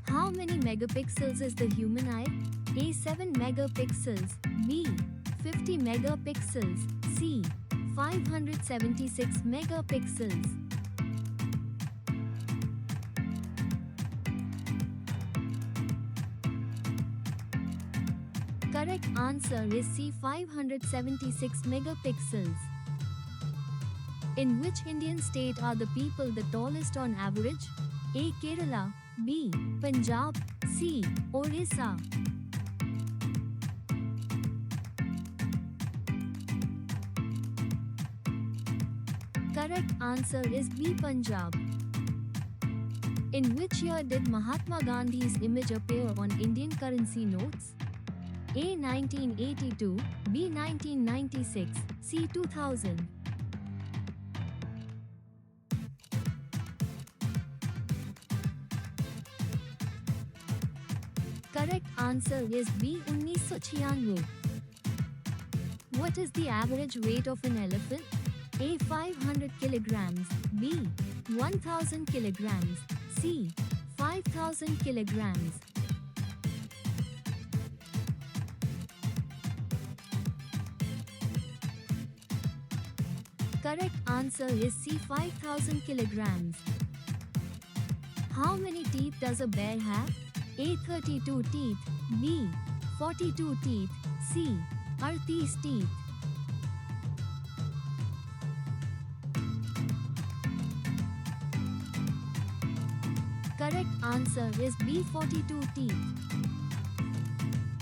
How many megapixels is the human eye? A. 7 megapixels, B. 50 megapixels, C. 576 megapixels. Correct answer is C. 576 megapixels. In which Indian state are the people the tallest on average? A. Kerala, B. Punjab, C. Orissa. Correct answer is B. Punjab. In which year did Mahatma Gandhi's image appear on Indian currency notes? A. 1982, B. 1996, C. 2000. Correct answer is B. 1996. What is the average weight of an elephant? A. 500 kilograms, B. 1000 kilograms, C. 5000 kilograms. Correct answer is C. 5000 kilograms. How many teeth does a bear have? A. 32 teeth, B. 42 teeth, C. 30 teeth. Correct answer is B. 42 teeth.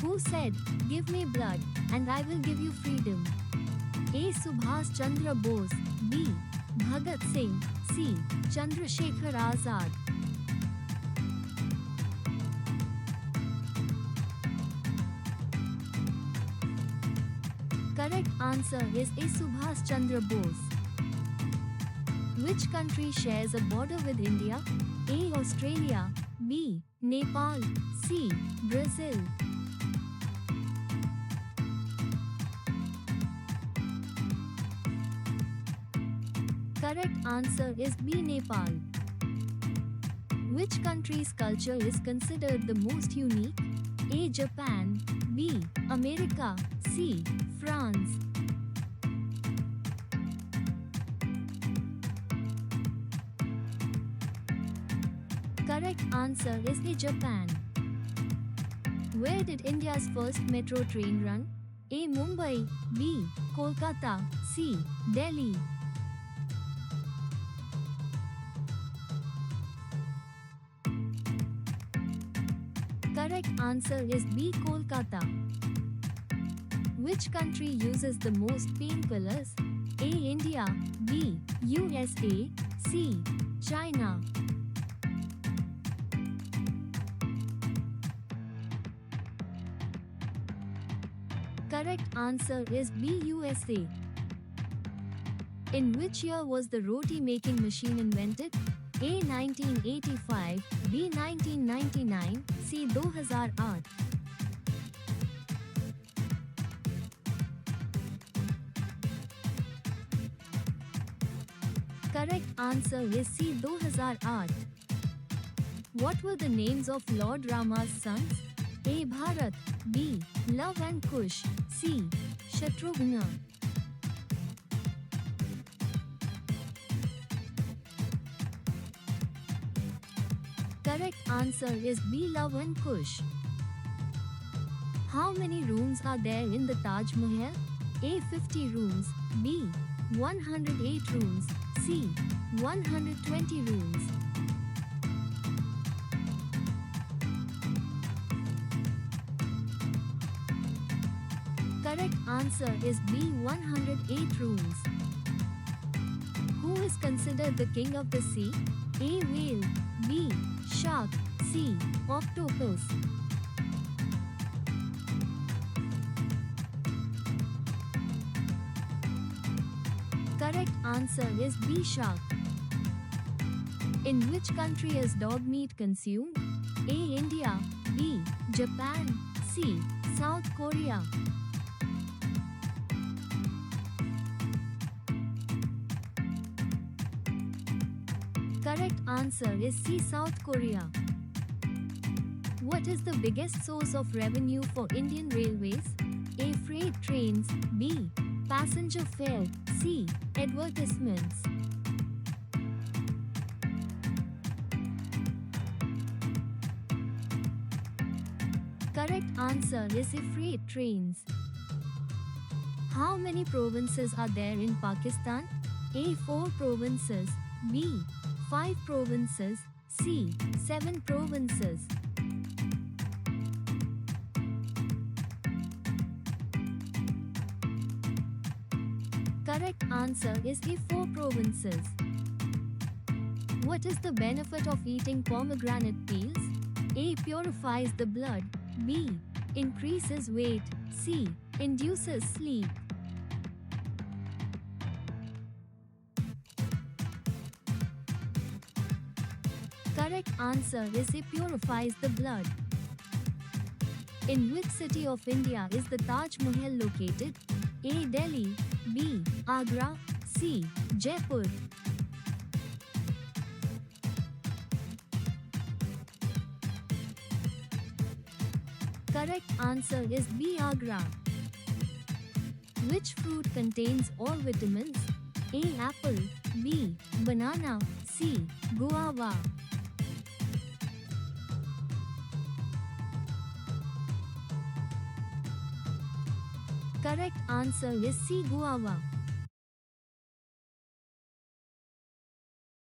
Who said, "Give me blood, and I will give you freedom"? A. Subhas Chandra Bose, B. Bhagat Singh, C. Chandrasekhar Azad. Correct answer is A. Subhas Chandra Bose. Which country shares a border with India? A. Australia, B. Nepal, C. Brazil. Correct answer is B. Nepal. Which country's culture is considered the most unique? A. Japan, B. America, C. France. Correct answer is A. Japan. Where did India's first metro train run? A. Mumbai, B. Kolkata, C. Delhi. Correct answer is B. Kolkata. Which country uses the most painkillers? A. India, B. USA, C. China. Correct answer is B. USA. In which year was the roti making machine invented? A. 1985, B. 1999, C. 2008. Correct answer is C. 2008. What were the names of Lord Rama's sons? A. Bharat, B. Love and Kush, C. Shatrughna. Correct answer is B. Love and Kush. How many rooms are there in the Taj Mahal? A. 50 rooms, B. 108 rooms, C. 120 rooms. Correct answer is B. 108 rooms. Who is considered the king of the sea? A. Whale, B. Shark, C. Octopus. Correct answer is B. Shark. In which country is dog meat consumed? A. India, B. Japan, C. South Korea. Correct answer is C. South Korea. What is the biggest source of revenue for Indian Railways? A. Freight trains. B. Passenger fare. C. Advertisements. Correct answer is A. Freight trains. How many provinces are there in Pakistan? A. 4 provinces. B. 5 provinces. C. 7 provinces. Correct answer is A. 4 provinces. What is the benefit of eating pomegranate peels? A. Purifies the blood. B. Increases weight. C. Induces sleep. Correct answer is A. Purifies the blood. In which city of India is the Taj Mahal located? A. Delhi. B. Agra. C. Jaipur. Correct answer is B. Agra. Which fruit contains all vitamins? A. Apple. B. Banana. C. Guava. Correct answer is C. Guava.